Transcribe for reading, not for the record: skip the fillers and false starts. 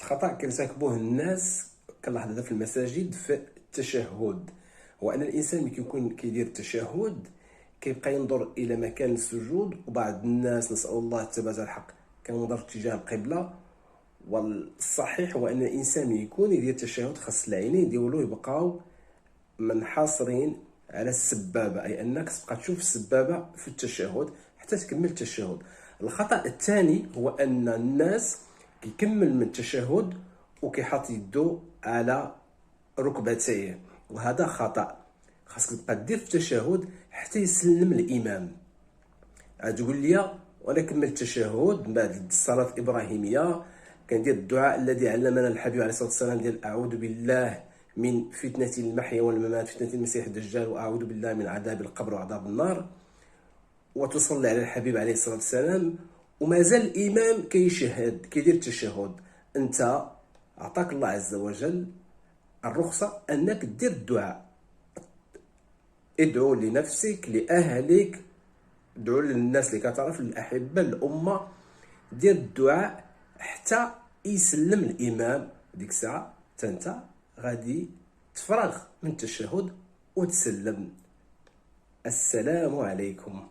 خطأ كيرتكبوه الناس كنلاحظ هذا في المساجد في التشهد، هو ان الانسان ملي كيكون كيدير التشهد كيبقى ينظر الى مكان السجود، وبعض الناس نسال الله الثبات الحق كينظر اتجاه القبله. والصحيح هو ان الانسان ملي يكون يدير التشهد خاص العينين ديالو يبقاو منحصرين على السبابه، اي انك تبقى تشوف السبابه في التشهد حتى تكمل التشهد. الخطا الثاني هو ان الناس كيكمل من التشهد وكيحط يدو على ركبتيه، وهذا خطا. خاصك تبقى دير في التشهد حتى يسلم الامام. تقول لي وانا كملت التشهد من بعد الصلاه الابراهيميه كندير الدعاء الذي علمنا الحبيب عليه الصلاه والسلام ديال اعوذ بالله من فتنه المحيا والممات، فتنه المسيح الدجال، واعوذ بالله من عذاب القبر وعذاب النار، وتصلي على الحبيب عليه الصلاه والسلام، ومازال الامام كيشهد كيدير التشهد. انت عطاك الله عز وجل الرخصه انك دير الدعاء، ادعو لنفسك لاهلك، ادعو للناس اللي كتعرف، للاحبه، الامه، دير الدعاء حتى يسلم الامام. ديك الساعه حتى انت غادي تفرغ من التشهد وتسلم. السلام عليكم.